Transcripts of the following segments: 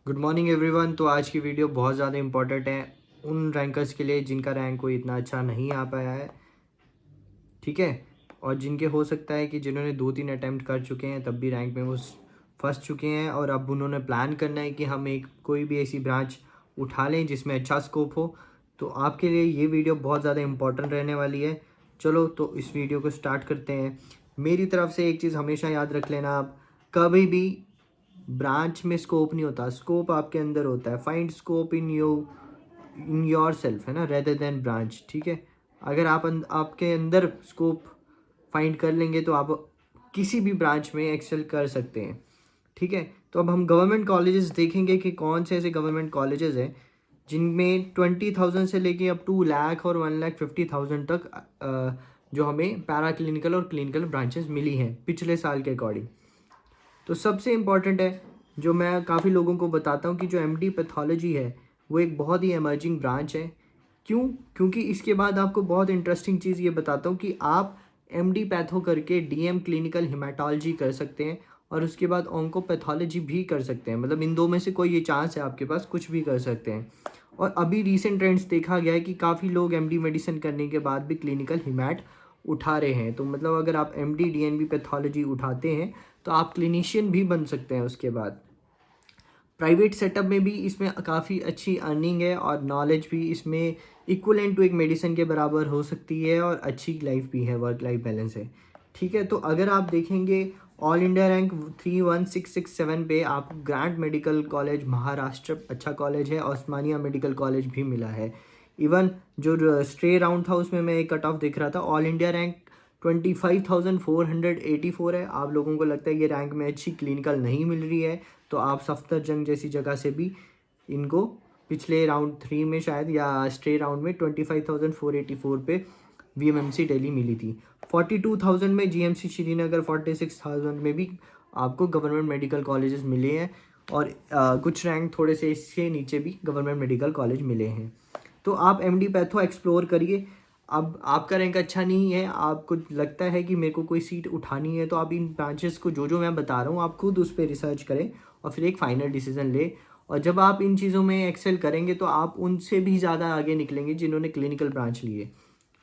Good morning everyone. तो आज की वीडियो बहुत ज़्यादा इंपॉर्टेंट है उन रैंकर्स के लिए जिनका रैंक कोई इतना अच्छा नहीं आ पाया है, ठीक है। और जिनके हो सकता है कि जिन्होंने 2-3 अटैम्प्ट कर चुके हैं तब भी रैंक में वो फंस चुके हैं और अब उन्होंने प्लान करना है कि हम एक कोई भी ऐसी ब्रांच उठा लें जिसमें अच्छा स्कोप हो। तो आपके लिए ये वीडियो बहुत ज़्यादा इंपॉर्टेंट रहने वाली है। चलो तो इस वीडियो को स्टार्ट करते हैं। मेरी तरफ से एक चीज़ हमेशा याद रख लेना, आप कभी भी ब्रांच में स्कोप नहीं होता, स्कोप आपके अंदर होता है। Find scope in your self, है ना, रेदर देन ब्रांच, ठीक है। अगर आपके अंदर स्कोप फाइंड कर लेंगे तो आप किसी भी ब्रांच में एक्सेल कर सकते हैं, ठीक है। तो अब हम गवर्नमेंट कॉलेजेस देखेंगे कि कौन से ऐसे गवर्नमेंट कॉलेजेस हैं जिनमें 20,000 से लेके अब 2 लाख और 1,50,000 तक जो हमें पैरा क्लिनिकल और क्लिनिकल ब्रांचेस मिली हैं पिछले साल के अकॉर्डिंग। तो सबसे इम्पॉर्टेंट है, जो मैं काफ़ी लोगों को बताता हूँ कि जो एमडी पैथोलॉजी है वो एक बहुत ही एमर्जिंग ब्रांच है। क्यों? क्योंकि इसके बाद आपको बहुत इंटरेस्टिंग चीज़ ये बताता हूँ कि आप एमडी पैथो करके डीएम क्लिनिकल हिमेटोलॉजी कर सकते हैं और उसके बाद ऑन्कोपैथोलॉजी भी कर सकते हैं। मतलब इन दो में से कोई ये चांस है आपके पास, कुछ भी कर सकते हैं। और अभी रीसेंट ट्रेंड्स देखा गया है कि काफ़ी लोग एमडी मेडिसिन करने के बाद भी क्लिनिकल हिमैट उठा रहे हैं। तो मतलब अगर आप एमडी डीएनबी पैथोलॉजी उठाते हैं तो आप क्लिनिशियन भी बन सकते हैं। उसके बाद प्राइवेट सेटअप में भी इसमें काफ़ी अच्छी अर्निंग है और नॉलेज भी इसमें इक्वलेंट टू एक मेडिसिन के बराबर हो सकती है और अच्छी लाइफ भी है, वर्क लाइफ बैलेंस है, ठीक है। तो अगर आप देखेंगे ऑल इंडिया रैंक 31667 पे आप ग्रांट मेडिकल कॉलेज महाराष्ट्र अच्छा कॉलेज है, ओस्मानिया मेडिकल कॉलेज भी मिला है। इवन जो स्ट्रे राउंड था उसमें मैं एक कट ऑफ देख रहा था, ऑल इंडिया रैंक 25,484 है। आप लोगों को लगता है ये रैंक में अच्छी क्लिनिकल नहीं मिल रही है तो आप सफदरजंग जैसी जगह से भी इनको पिछले राउंड 3 में शायद या स्ट्रे राउंड में 25,484 पे वीएमएमसी दिल्ली मिली थी। 42,000 में जीएमसी श्रीनगर, 46,000 में भी आपको गवर्नमेंट मेडिकल कॉलेजेस मिले हैं और कुछ रैंक थोड़े से इससे नीचे भी गवर्नमेंट मेडिकल कॉलेज मिले हैं। तो आप एमडी पैथो एक्सप्लोर करिए। अब आपका रैंक अच्छा नहीं है, आपको लगता है कि मेरे को कोई सीट उठानी है, तो आप इन ब्रांचेस को जो मैं बता रहा हूँ आप खुद उस पर रिसर्च करें और फिर एक फाइनल डिसीजन ले। और जब आप इन चीज़ों में एक्सेल करेंगे तो आप उनसे भी ज़्यादा आगे निकलेंगे जिन्होंने क्लिनिकल ब्रांच ली है।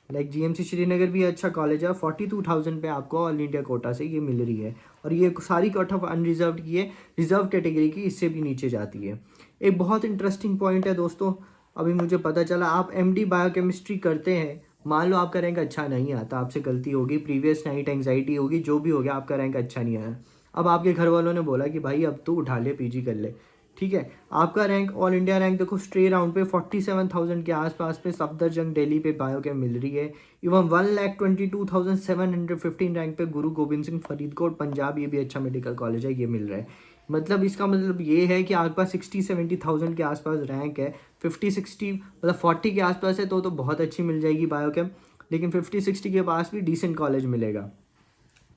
लाइक जीएमसी श्रीनगर भी अच्छा कॉलेज है, 42,000 पे आपको ऑल इंडिया कोटा से ये मिल रही है और ये सारी कट ऑफ अनरिजर्व की है, रिजर्व कैटेगरी की इससे भी नीचे जाती है। एक बहुत इंटरेस्टिंग पॉइंट है दोस्तों, अभी मुझे पता चला आप एमडी बायोकेमिस्ट्री करते हैं, मान लो आपका रैंक अच्छा नहीं आता, आपसे गलती होगी, प्रीवियस नाइट एंग्जाइटी होगी, जो भी हो गया, आपका रैंक अच्छा नहीं आया। अब आपके घर वालों ने बोला कि भाई अब तू उठा ले, पीजी कर ले, ठीक है। आपका रैंक ऑल इंडिया रैंक देखो स्ट्रे राउंड पे 47,000 के आसपास पे सफदरजंग दिल्ली पे बायोकेम मिल रही है। इवन 1,22,715 रैंक पे गुरु गोबिंद सिंह फरीदकोट पंजाब, ये भी अच्छा मेडिकल कॉलेज है, ये मिल रहा है। मतलब इसका मतलब ये है कि आपके पास 60-70,000 के आसपास रैंक है, 50-60 मतलब 40 के आसपास है तो बहुत अच्छी मिल जाएगी बायोकेम, लेकिन 50-60 के पास भी डिसेंट कॉलेज मिलेगा,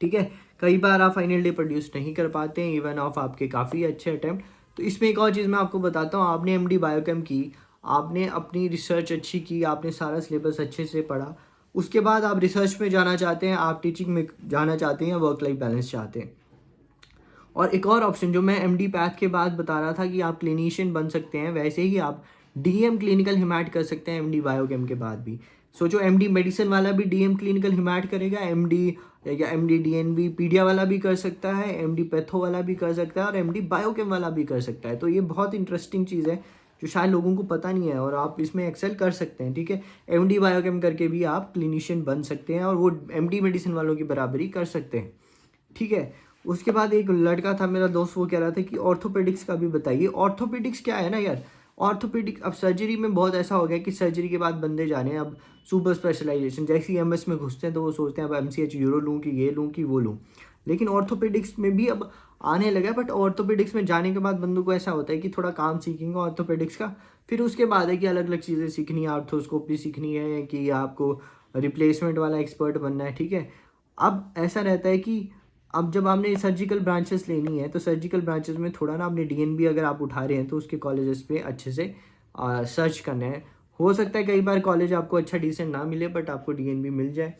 ठीक है। कई बार आप फाइनल डे प्रोड्यूस नहीं कर पाते हैं इवन ऑफ आपके काफ़ी अच्छे अटैम्प्ट। तो इसमें एक और चीज़ मैं आपको बताता हूँ, आपने एमडी बायोकेम की, आपने अपनी रिसर्च अच्छी की, आपने सारा सिलेबस अच्छे से पढ़ा, उसके बाद आप रिसर्च में जाना चाहते हैं, आप टीचिंग में जाना चाहते हैं, वर्क लाइफ बैलेंस चाहते हैं। और एक और ऑप्शन जो मैं एमडी पैथ के बाद बता रहा था कि आप क्लिनिशियन बन सकते हैं, वैसे ही आप डीएम क्लिनिकल हिमैट कर सकते हैं एमडी बायोकेम के बाद भी। सोचो एमडी मेडिसिन वाला भी डीएम क्लिनिकल हिमैट करेगा, एमडी या एमडी डीएनबी पीडिया वाला भी कर सकता है, एमडी पैथो वाला भी कर सकता है और एमडी बायोकेम वाला भी कर सकता है। तो ये बहुत इंटरेस्टिंग चीज़ है जो शायद लोगों को पता नहीं है और आप इसमें एक्सेल कर सकते हैं, ठीक है। एमडी बायोकेम करके भी आप क्लिनिशियन बन सकते हैं और वो एमडी मेडिसिन वालों की बराबरी कर सकते हैं, ठीक है। उसके बाद एक लड़का था मेरा दोस्त, वो कह रहा था कि ऑर्थोपेडिक्स का भी बताइए। ऑर्थोपेडिक्स क्या है ना यार, ऑर्थोपेडिक अब सर्जरी में बहुत ऐसा हो गया कि सर्जरी के बाद बंदे जाने हैं अब सुपर स्पेशलाइजेशन, जैसे ही एमएस में घुसते हैं तो वो सोचते हैं अब एमसीएच यूरो लूँ कि ये लूँ कि वो लूँ। लेकिन ऑर्थोपेडिक्स में भी अब आने लगा है, बट ऑर्थोपेडिक्स में जाने के बाद बंदों को ऐसा होता है कि थोड़ा काम सीखेंगे ऑर्थोपेडिक्स का, फिर उसके बाद है कि अलग अलग चीज़ें सीखनी है, आर्थोस्कोपी सीखनी है कि आपको रिप्लेसमेंट वाला एक्सपर्ट बनना है, ठीक है। अब ऐसा रहता है कि अब जब आपने सर्जिकल ब्रांचेस लेनी है तो सर्जिकल ब्रांचेस में थोड़ा ना आपने डीएनबी अगर आप उठा रहे हैं तो उसके कॉलेजेस पे अच्छे से सर्च करना है। हो सकता है कई बार कॉलेज आपको अच्छा डिसेंट ना मिले बट आपको डीएनबी मिल जाए,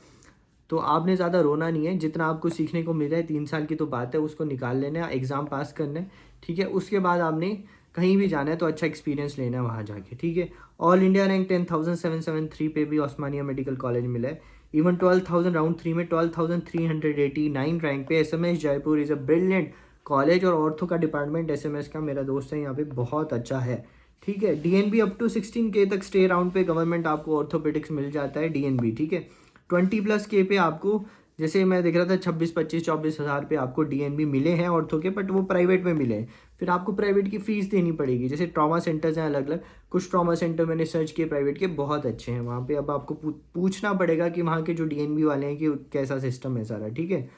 तो आपने ज़्यादा रोना नहीं है, जितना आपको सीखने को मिल रहा है 3 साल की तो बात है, उसको निकाल लेना है, एग्ज़ाम पास करना है, ठीक है। उसके बाद आपने कहीं भी जाना है तो अच्छा एक्सपीरियंस लेना है वहाँ जाके, ठीक है। ऑल इंडिया रैंक 10,773 पे भी ओस्मानिया मेडिकल कॉलेज मिला है। इवन 12,000 राउंड 3 में 12,389 रैंक पे SMS Jaipur is a brilliant college. और ऑर्थो का डिपार्टमेंट एसएमएस का मेरा दोस्त है यहाँ पे बहुत अच्छा है, ठीक है। डीएनबी अप टू 16K तक स्टे राउंड पे गवर्नमेंट आपको ऑर्थोपेडिक्स मिल जाता है डीएनबी, ठीक है। 20+ K पे आपको, जैसे मैं देख रहा था 26-25-24 हज़ार पे आपको डीएनबी मिले हैं ऑर्थो के, बट वो प्राइवेट में मिले हैं। फिर आपको प्राइवेट की फ़ीस देनी पड़ेगी। जैसे ट्रॉमा सेंटर्स हैं अलग अलग, कुछ ट्रॉमा सेंटर मैंने सर्च किए प्राइवेट के, बहुत अच्छे हैं वहाँ पे। अब आपको पूछना पड़ेगा कि वहाँ के जो डीएनबी वाले हैं कि कैसा सिस्टम है सारा, ठीक है।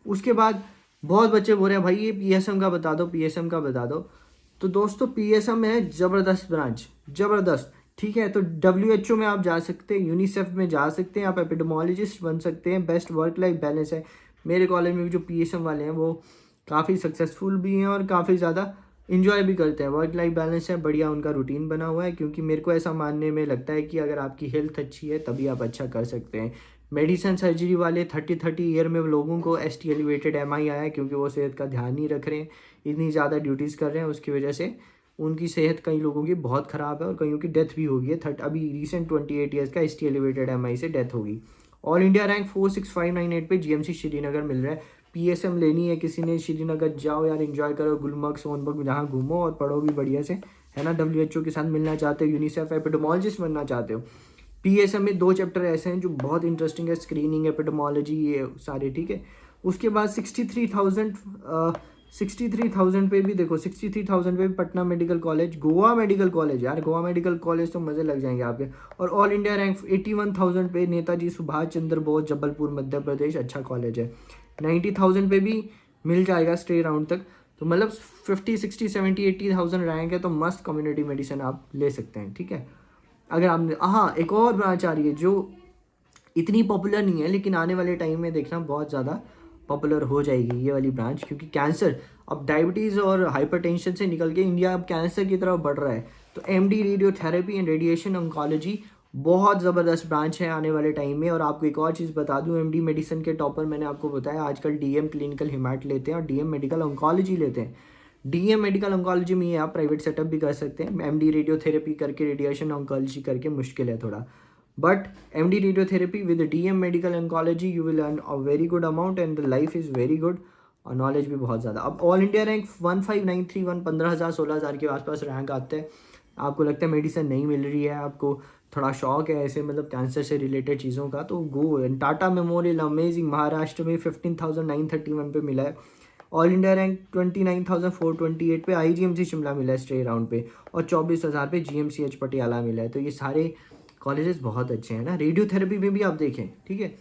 उसके बाद बहुत बच्चे बोल रहे हैं भाई ये पीएसएम का बता दो, पीएसएम का बता दो। तो दोस्तों पीएसएम है ज़बरदस्त ब्रांच, ज़बरदस्त, ठीक है। तो डब्ल्यूएचओ में आप जा सकते हैं, यूनिसेफ में जा सकते हैं, आप एपिडेमोलॉजिस्ट बन सकते हैं। बेस्ट वर्क लाइफ बैलेंस है। मेरे कॉलेज में भी जो पीएसएम वाले हैं वो काफ़ी सक्सेसफुल भी हैं और काफ़ी ज़्यादा इन्जॉय भी करते हैं। वर्क लाइफ बैलेंस है, बढ़िया उनका रूटीन बना हुआ है। क्योंकि मेरे को ऐसा मानने में लगता है कि अगर आपकी हेल्थ अच्छी है तभी आप अच्छा कर सकते हैं। मेडिसन सर्जरी वाले 30 ईयर में लोगों को एसटी एलिवेटेड एमआई आया है, क्योंकि वो सेहत का ध्यान नहीं रख रहे हैं, इतनी ज़्यादा ड्यूटीज़ कर रहे हैं, उसकी वजह से उनकी सेहत कई लोगों की बहुत ख़राब है और कईयों की डेथ भी हो गई है। अभी रिसेंट 28 ईयर्स का एसटी एलिवेटेड एमआई से डेथ होगी। ऑल इंडिया रैंक 46598 पे जीएमसी श्रीनगर मिल रहा है। पीएसएम लेनी है किसी ने, श्रीनगर जाओ यार, एंजॉय करो, गुलमर्ग सोनबर्ग जहाँ घूमो और पढ़ो भी बढ़िया से, है ना। डब्ल्यूएचओ के साथ मिलना चाहते हो, यूनिसेफ एपिडेमोलॉजिस्ट बनना चाहते हो। पीएसएम में 2 चैप्टर ऐसे हैं जो बहुत इंटरेस्टिंग है, स्क्रीनिंग, एपिडेमोलॉजी, ये सारे, ठीक है। उसके बाद 63,000 पे भी देखो, 63,000 पे भी Patna medical college, Goa medical college, यार गोवा मेडिकल कॉलेज तो मज़े लग जाएंगे आपके। और ऑल इंडिया रैंक 81,000 पे नेताजी सुभाष चंद्र बोस जबलपुर मध्य प्रदेश, अच्छा कॉलेज है। 90,000 पे भी मिल जाएगा स्टे राउंड तक। तो मतलब 50, 60, 70, 80,000 रैंक है तो मस्त कम्युनिटी मेडिसिन आप ले सकते हैं, ठीक है। अगर आपने, हाँ एक और ब्रांच आ रही है जो इतनी पॉपुलर नहीं है लेकिन आने वाले टाइम में देखना बहुत ज़्यादा पॉपुलर हो जाएगी ये वाली ब्रांच। क्योंकि कैंसर अब डायबिटीज़ और हाइपरटेंशन से निकल के इंडिया अब कैंसर की तरफ बढ़ रहा है। तो MD radiotherapy and radiation oncology बहुत ज़बरदस्त ब्रांच है आने वाले टाइम में। और आपको एक और चीज़ बता दूं, एमडी मेडिसिन के टॉपर मैंने आपको बताया आजकल डीएम क्लिनिकल हिमाट लेते हैं और डीएम मेडिकल ऑन्कोलॉजी लेते हैं। डीएम मेडिकल ऑन्कोलॉजी में आप प्राइवेट सेटअप भी कर सकते हैं। एमडी रेडियोथेरेपी करके, रेडिएशन ऑन्कोलॉजी करके मुश्किल है थोड़ा, but MD radiotherapy with DM medical oncology you will earn a very good amount and the life is very good और नॉलेज भी बहुत ज़्यादा। अब ऑल इंडिया रैंक 15,931, 15,000 16,000 के आसपास रैंक आते हैं। आपको लगता है मेडिसिन नहीं मिल रही है, आपको थोड़ा शौक है ऐसे मतलब कैंसर से रिलेटेड चीज़ों का, तो गो टाटा मेमोरियल अमेजिंग महाराष्ट्र में 15,931 पे मिला है। ऑल इंडिया रैंक 29,428 पे IGMC शिमला मिला है स्टे राउंड पे, और 24,000 पे GMCH पटियाला मिला है। तो ये सारे कॉलेजेस बहुत अच्छे हैं ना। रेडियोथेरेपी में भी आप देखें, ठीक है।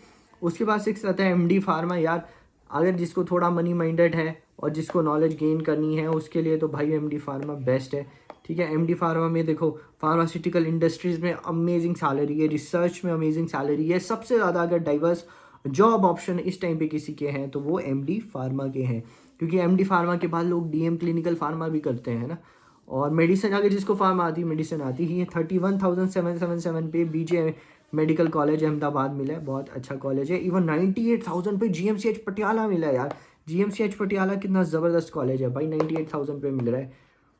उसके बाद 6 आता है MD फार्मा। यार अगर जिसको थोड़ा मनी माइंडेड है और जिसको नॉलेज गेन करनी है उसके लिए तो भाई MD फार्मा बेस्ट है, ठीक है। MD फार्मा में देखो फार्मास्यूटिकल इंडस्ट्रीज़ में अमेजिंग सैलरी है, रिसर्च में अमेजिंग सैलरी है। सबसे ज़्यादा अगर डाइवर्स जॉब ऑप्शन इस टाइम पे किसी के हैं तो वो MD फार्मा के हैं। क्योंकि MD फार्मा के बाद लोग DM क्लिनिकल फार्मा भी करते हैं ना। और मेडिसिन अगर जिसको फार्मा आती है, मेडिसिन आती ही है। 31,777 पे BJ मेडिकल कॉलेज अहमदाबाद मिला है, बहुत अच्छा कॉलेज है। इवन 98,000 पे GMCH पटियाला मिला है यार। GMCH पटियाला कितना ज़बरदस्त कॉलेज है भाई, 98,000 पे मिल रहा है।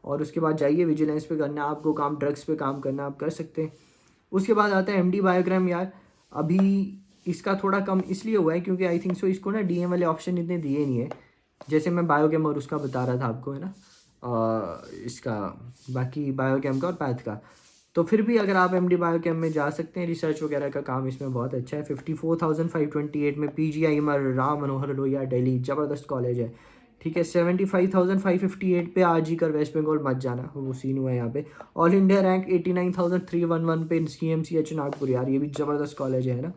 और उसके बाद जाइए विजिलेंस पे करना है आपको काम, ड्रग्स पे काम करना आप कर सकते हैं। उसके बाद आता है MD बायोग्राम। यार अभी इसका थोड़ा कम इसलिए हुआ है क्योंकि आई थिंक सो इसको ना DM वाले ऑप्शन इतने दिए नहीं है, जैसे मैं बायोकेम और उसका बता रहा था आपको, है ना, इसका बाकी बायोकेम का और पैथ का। तो फिर भी अगर आप MD बायोकेम में जा सकते हैं, रिसर्च वगैरह का काम इसमें बहुत अच्छा है। 54,528 में PGIMR राम मनोहर लोहिया दिल्ली, ज़बरदस्त कॉलेज है, ठीक है। 75,558 पे RG कर वेस्ट बंगाल मत जाना, वो सीन हुआ है यहाँ पे। ऑल इंडिया रैंक 89,311 पे CMCH नागपुर। यार ये भी ज़बरदस्त कॉलेज है ना।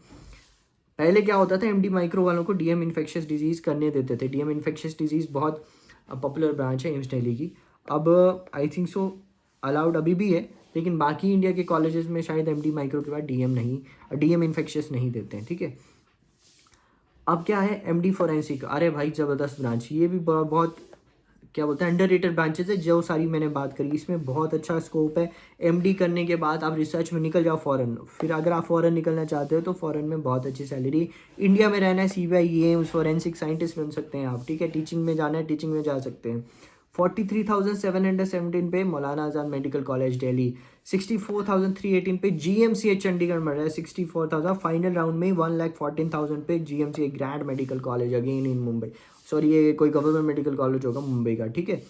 पहले क्या होता था, MD माइक्रो वालों को DM इन्फेक्शियस डिजीज़ करने देते थे। DM इन्फेक्शियस डिजीज़ बहुत पॉपुलर ब्रांच है एम्स दिल्ली की। अब आई थिंक सो अलाउड अभी भी है, लेकिन बाकी इंडिया के कॉलेजेस में शायद MD माइक्रो के बाद DM इन्फेक्शियस नहीं देते हैं, ठीक है। अब क्या है MD फोरेंसिक, अरे भाई ज़बरदस्त ब्रांच, ये भी बहुत क्या बोलते हैं अंडररेटेड ब्रांचेस है। जो सारी मैंने बात करी इसमें बहुत अच्छा स्कोप है। MD करने के बाद आप रिसर्च में निकल जाओ फॉरेन, फिर अगर आप फॉरेन निकलना चाहते हो तो फॉरेन में बहुत अच्छी सैलरी। इंडिया में रहना है CBI एम्स फोरेंसिक साइंटिस्ट बन सकते हैं आप, ठीक है। टीचिंग में जाना है टीचिंग में जा सकते हैं। 43,717 पे मौलाना आज़ाद मेडिकल कॉलेज दिल्ली, 64,318 पे GMCH चंडीगढ़ मिल रहा है, 64,000 फाइनल राउंड में 1,14,000 पे GMCH grand medical college again in Mumbai, sorry ये कोई गवर्नमेंट मेडिकल कॉलेज होगा मुंबई का, ठीक है।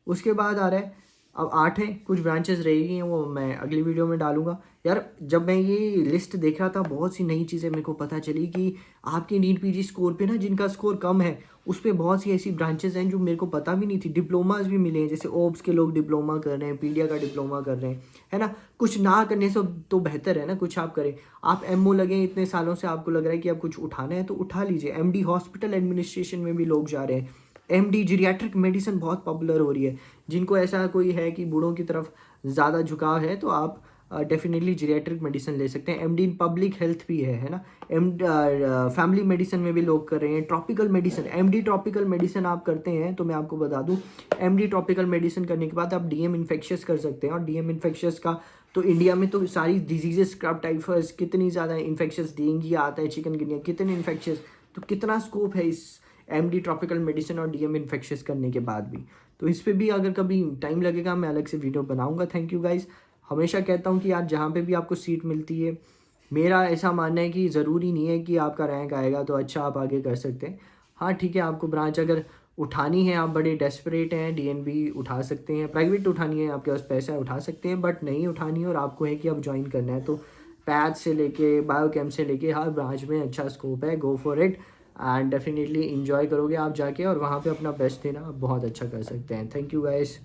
उसके बाद आ रहा है, अब 8 हैं, कुछ ब्रांचेस रहेगी, वो मैं अगली वीडियो में डालूंगा। यार जब मैं ये लिस्ट देख रहा था बहुत सी नई चीज़ें मेरे को पता चली कि आपके नीट पीजी स्कोर पे ना, जिनका स्कोर कम है उस पर बहुत सी ऐसी ब्रांचेस हैं जो मेरे को पता भी नहीं थी। डिप्लोमाज भी मिले हैं, जैसे ओब्स के लोग डिप्लोमा कर रहे हैं, पीडिया का डिप्लोमा कर रहे हैं, है ना। कुछ ना करने से तो बेहतर है ना, कुछ आप करें। आप एमओ लगे इतने सालों से, आपको लग रहा है कि अब कुछ उठाना है तो उठा लीजिए। एमडी हॉस्पिटल एडमिनिस्ट्रेशन में भी लोग जा रहे हैं। एमडी जीरियाट्रिक मेडिसिन बहुत पॉपुलर हो रही है। जिनको ऐसा कोई है कि बूढ़ों की तरफ ज़्यादा झुकाव है तो आप डेफिनेटली जीरियाट्रिक मेडिसिन ले सकते हैं। एमडी इन पब्लिक हेल्थ भी है ना। फैमिली मेडिसिन में भी लोग कर रहे हैं। Tropical medicine, MD tropical medicine आप करते हैं तो मैं आपको बता दूं, एमडी ट्रॉपिकल मेडिसिन करने के बाद आप डीएम इन्फेक्शियस कर सकते हैं। और डीएम इन्फेक्शियस का तो इंडिया में तो सारी डिजीजेस, स्क्रब टाइफस, कितनी ज़्यादा इन्फेक्शियस, डेंगू आता है, चिकनगुनिया, कितने इन्फेक्शियस, तो कितना स्कोप है इस एमडी ट्रॉपिकल मेडिसिन और डीएम इन्फेक्शियस करने के बाद भी। तो इस पर भी अगर कभी टाइम लगेगा मैं अलग से वीडियो बनाऊंगा। Thank you guys. हमेशा कहता हूँ कि यार जहाँ पे भी आपको सीट मिलती है, मेरा ऐसा मानना है कि ज़रूरी नहीं है कि आपका रैंक आएगा तो अच्छा आप आगे कर सकते हैं। हाँ ठीक है, आपको ब्रांच अगर उठानी है, आप बड़े डेस्परेट हैं, डीएनबी उठा सकते हैं, प्राइवेट उठानी है, आपके पास पैसा है उठा सकते हैं, बट नहीं उठानी है और आपको है कि आप ज्वाइन करना है तो पैथ से लेके बायोकेम से लेके हर ब्रांच में अच्छा स्कोप है। Go for it and definitely enjoy करोगे आप जाके, और वहाँ पे अपना बेस्ट देना आप बहुत अच्छा कर सकते हैं। Thank you guys.